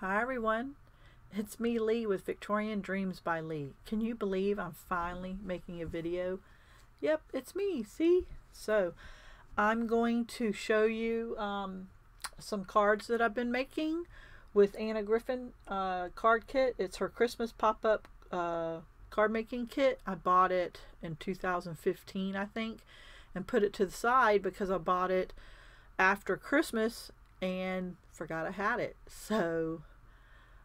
Hi everyone, it's me Leigh with Victorian Dreams by Leigh. Can you believe I'm finally making a video? Yep, it's me, see? So I'm going to show you some cards that I've been making with Griffin card kit. It's her Christmas pop-up card making kit. I bought it in 2015 I think and put it to the side because I bought it after Christmas and forgot I had it. So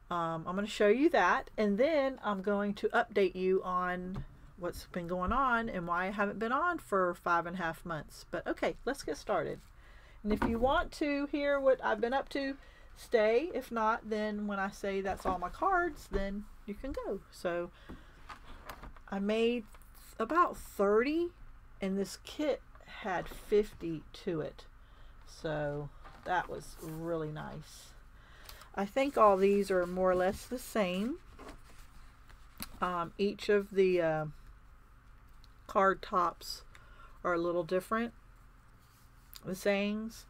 I'm going to show you that, and then I'm going to update you on what's been going on and why I haven't been on for 5.5 months. But okay, let's get started. And if you want to hear what I've been up to, stay. If not, then when I say that's all my cards, then you can go. So I made about 30 and this kit had 50 to it. So that was really nice. I think all these are more or less the same. Each of the card tops are a little different, the sayings,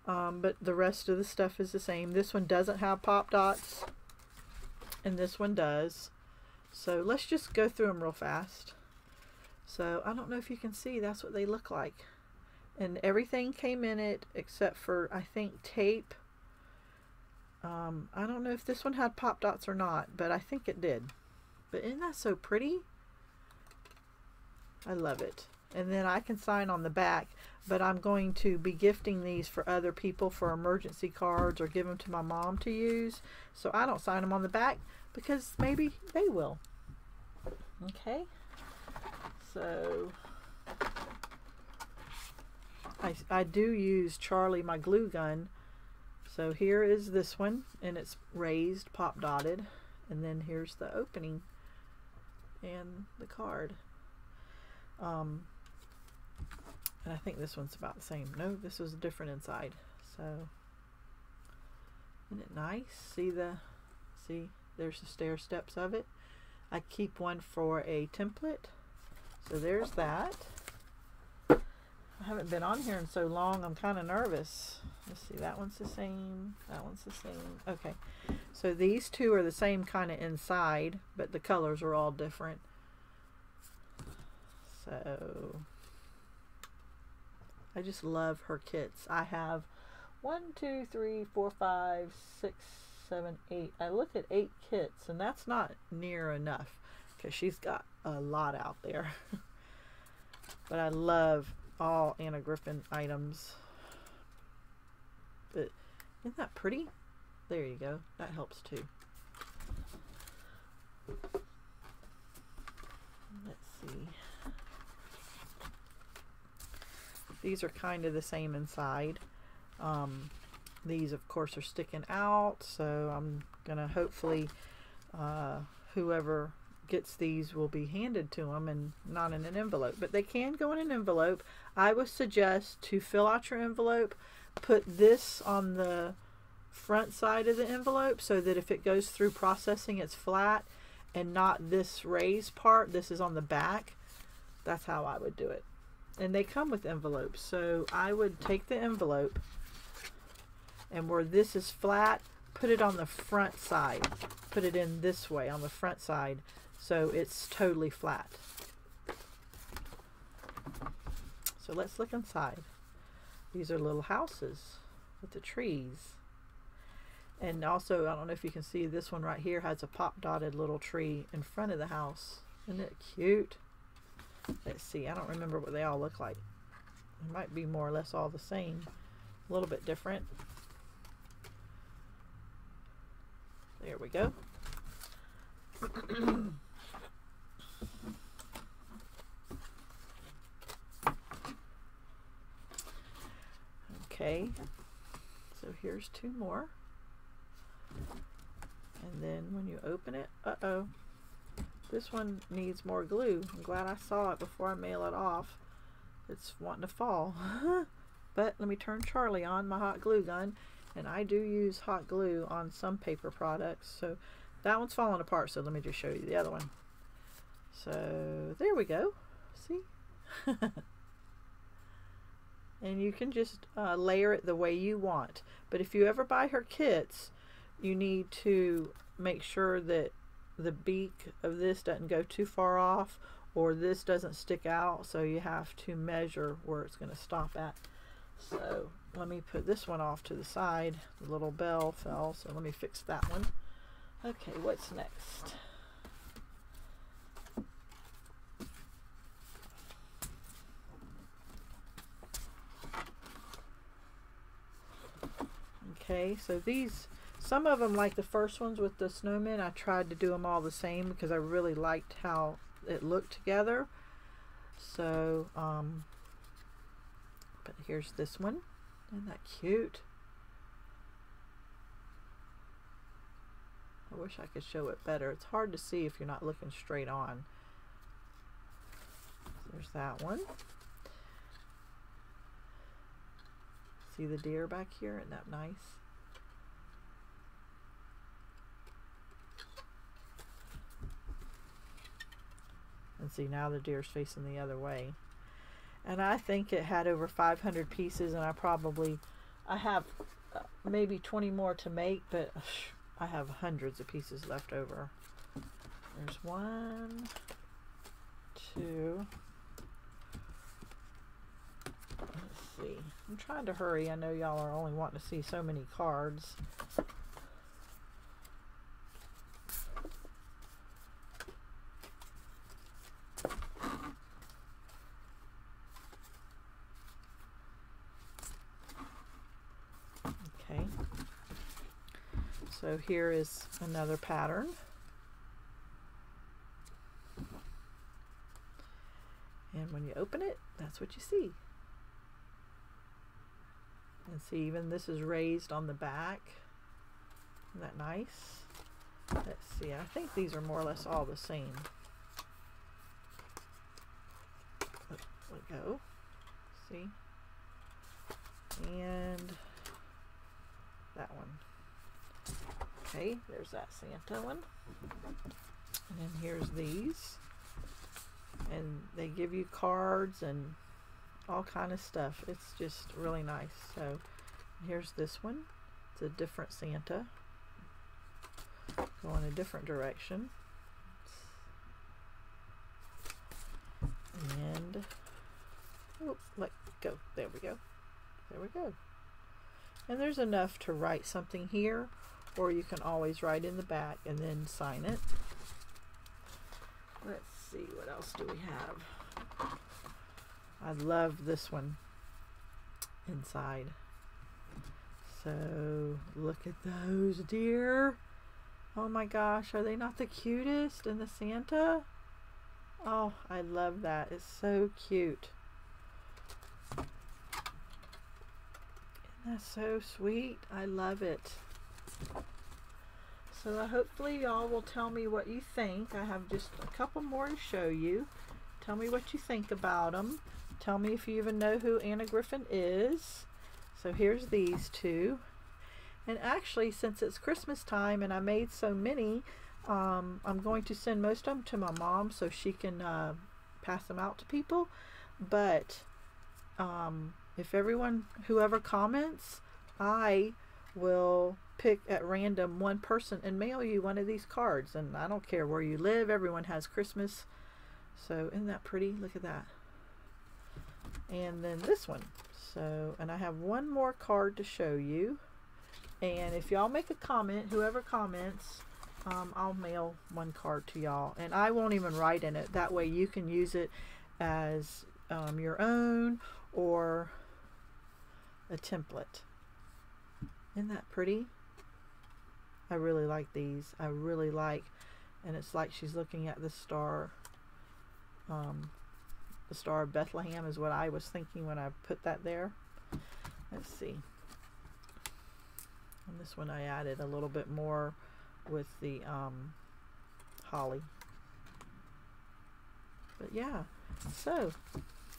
but the rest of the stuff is the same. This one doesn't have pop dots and this one does. So let's just go through them real fast. So I don't know if you can see, that's what they look like. And everything came in it except for, I think, tape. I don't know if this one had pop dots or not, but I think it did. But isn't that so pretty? I love it. And then I can sign on the back, but I'm going to be gifting these for other people for emergency cards or give them to my mom to use. So I don't sign them on the back because maybe they will. Okay. So I do use Charlie, my glue gun. So here is this one, and it's raised, pop dotted, and then here's the opening and the card. And I think this one's about the same. No, this was different inside. So isn't it nice? See there's the stair steps of it. I keep one for a template. So there's that. I haven't been on here in so long, I'm kind of nervous. Let's see, that one's the same, that one's the same. Okay, so these two are the same kind of inside, but the colors are all different. So I just love her kits. I have 1, 2, 3, 4, 5, 6, 7, 8. I look at 8 kits, and that's not near enough because she's got a lot out there. But I love all Griffin items. But isn't that pretty? There you go. That helps too. Let's see. These are kind of the same inside. These of course are sticking out, so I'm gonna hopefully whoever gets these will be handed to them and not in an envelope, but they can go in an envelope. I would suggest to fill out your envelope, put this on the front side of the envelope so that if it goes through processing it's flat and not this raised part. This is on the back. That's how I would do it. And they come with envelopes, so I would take the envelope and where this is flat, put it on the front side. Put it in this way on the front side so it's totally flat. So let's look inside. These are little houses with the trees. And also, I don't know if you can see, this one right here has a pop dotted little tree in front of the house. Isn't it cute? Let's see, I don't remember what they all look like. It might be more or less all the same. A little bit different. There we go. Okay, so here's 2 more. And then when you open it, uh-oh, this one needs more glue. I'm glad I saw it before I mail it off. It's wanting to fall. But let me turn Charlie on, my hot glue gun. And I do use hot glue on some paper products. So that one's falling apart, so let me just show you the other one. So there we go. See? And you can just layer it the way you want. But if you ever buy her kits, you need to make sure that the beak of this doesn't go too far off, or this doesn't stick out, so you have to measure where it's going to stop at. So let me put this one off to the side. The little bell fell, so let me fix that one. Okay, what's next? Okay, so these, some of them, like the first ones with the snowmen, I tried to do them all the same because I really liked how it looked together. So but here's this one. Isn't that cute? I wish I could show it better. It's hard to see if you're not looking straight on. There's that one. See the deer back here? Isn't that nice? And see, now the deer's facing the other way. And I think it had over 500 pieces, and I have maybe 20 more to make, but I have hundreds of pieces left over. There's 1, 2. Let's see. I'm trying to hurry. I know y'all are only wanting to see so many cards. Okay. So here is another pattern. And when you open it, that's what you see. And see, even this is raised on the back. Isn't that nice? Let's see, I think these are more or less all the same. Let go. See? And that one. Okay, there's that Santa one. And then here's these. And they give you cards and all kind of stuff. It's just really nice. So here's this one. It's a different Santa. Go in a different direction. And oh, let go. There we go. There we go. And there's enough to write something here, or you can always write in the back and then sign it. Let's see, what else do we have? I love this one inside. So look at those deer. Oh my gosh, are they not the cutest? And the Santa? Oh, I love that. It's so cute. Isn't that so sweet? I love it. So hopefully y'all will tell me what you think. I have just a couple more to show you. Tell me what you think about them. Tell me if you even know who Anna Griffin is. So here's these two. And actually, since it's Christmas time and I made so many, I'm going to send most of them to my mom so she can pass them out to people. But if whoever comments, I will pick at random one person and mail you one of these cards. And I don't care where you live, everyone has Christmas. So isn't that pretty? Look at that. And then this one. So, and I have one more card to show you. And if y'all make a comment, whoever comments, I'll mail one card to y'all. And I won't even write in it. That way you can use it as your own or a template. Isn't that pretty? I really like these. I really like, and it's like she's looking at the star. The Star of Bethlehem is what I was thinking when I put that there. Let's see. And this one I added a little bit more with the holly. But yeah, so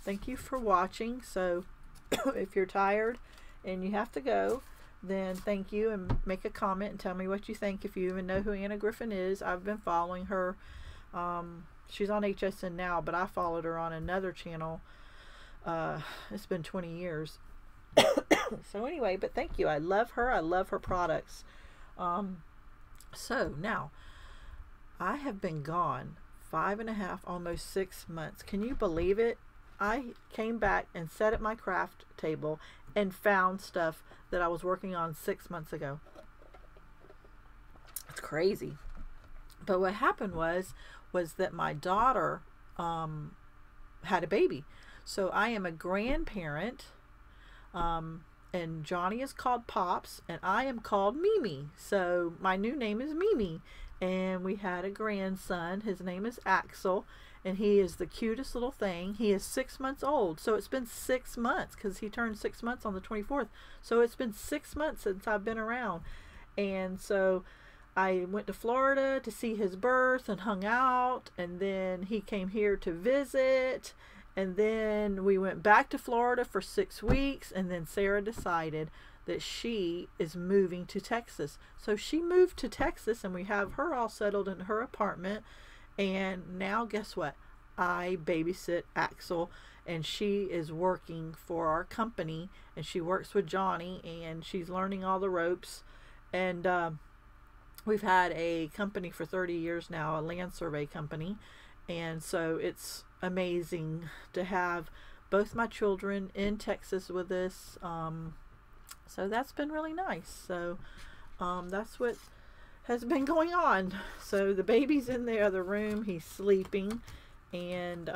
thank you for watching. So if you're tired and you have to go, then thank you, and make a comment and tell me what you think. If you even know who Anna Griffin is, I've been following her. She's on HSN now, but I followed her on another channel. It's been 20 years. So anyway, but thank you. I love her. I love her products. So now I have been gone 5.5, almost 6 months. Can you believe it? I came back and sat at my craft table and found stuff that I was working on 6 months ago. It's crazy. But what happened was that my daughter had a baby. So I am a grandparent, and Johnny is called Pops, and I am called Mimi. So my new name is Mimi. And we had a grandson. His name is Axel, and he is the cutest little thing. He is 6 months old. So it's been 6 months because he turned 6 months on the 24th. So it's been 6 months since I've been around. And so I went to Florida to see his birth and hung out, and then he came here to visit, and then we went back to Florida for 6 weeks, and then Sarah decided that she is moving to Texas. So she moved to Texas, and we have her all settled in her apartment. And now guess what? I babysit Axel, and she is working for our company, and she works with Johnny, and she's learning all the ropes. And we've had a company for 30 years now, a land survey company. And so it's amazing to have both my children in Texas with us. So that's been really nice. So that's what has been going on. So the baby's in the other room. He's sleeping. And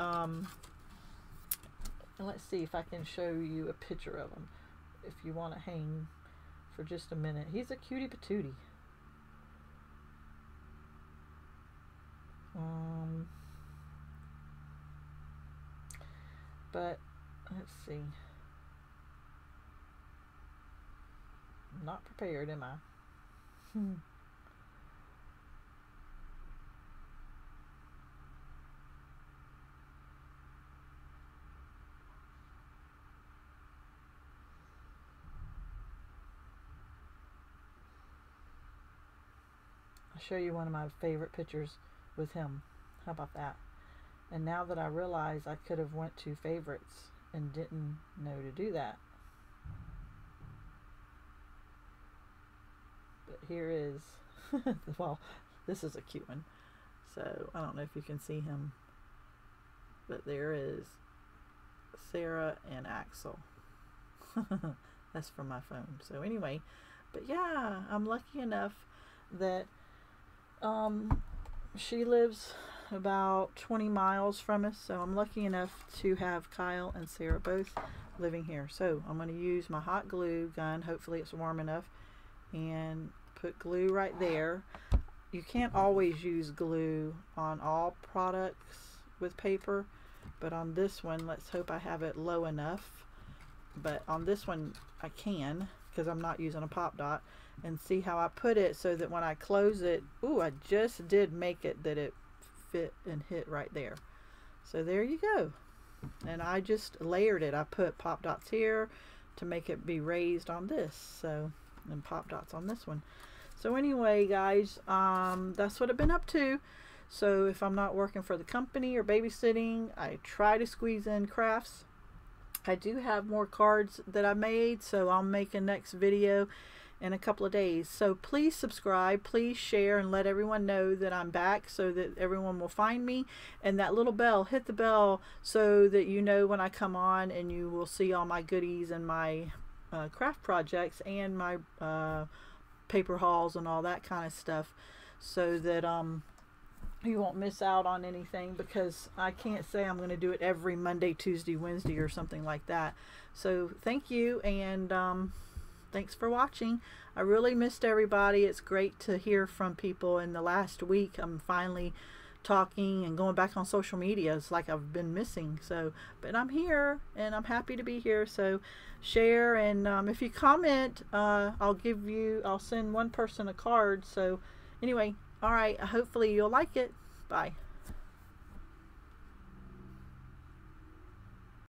let's see if I can show you a picture of him if you want to hang for just a minute. He's a cutie patootie. But let's see. I'm not prepared, am I? I'll show you one of my favorite pictures with him. How about that? And now that I realize I could have went to favorites and didn't know to do that. But here is, well, this is a cute one. So I don't know if you can see him, but there is Sarah and Axel. That's from my phone. So anyway, but yeah, I'm lucky enough that she lives about 20 miles from us, so I'm lucky enough to have Kyle and Sarah both living here. So I'm going to use my hot glue gun, hopefully it's warm enough, and put glue right there. You can't always use glue on all products with paper, but on this one, let's hope I have it low enough. But on this one I can, because I'm not using a pop dot. And see how I put it so that when I close it, ooh, I just did make it that it fit and hit right there. So there you go. And I just layered it. I put pop dots here to make it be raised on this, so, and pop dots on this one. So anyway, guys, that's what I've been up to. So if I'm not working for the company or babysitting, I try to squeeze in crafts. I do have more cards that I made, so I'll make a next video in a couple of days. So please subscribe, please share, and let everyone know that I'm back so that everyone will find me. And that little bell, hit the bell so that you know when I come on, and you will see all my goodies and my craft projects and my paper hauls and all that kind of stuff, so that you won't miss out on anything, because I can't say I'm going to do it every Monday, Tuesday, Wednesday or something like that. So thank you, and thanks for watching. I really missed everybody. It's great to hear from people. In the last week, I'm finally talking and going back on social media. It's like I've been missing. So, but I'm here, and I'm happy to be here. So share, and if you comment, I'll send one person a card. So anyway, all right, hopefully you'll like it. Bye.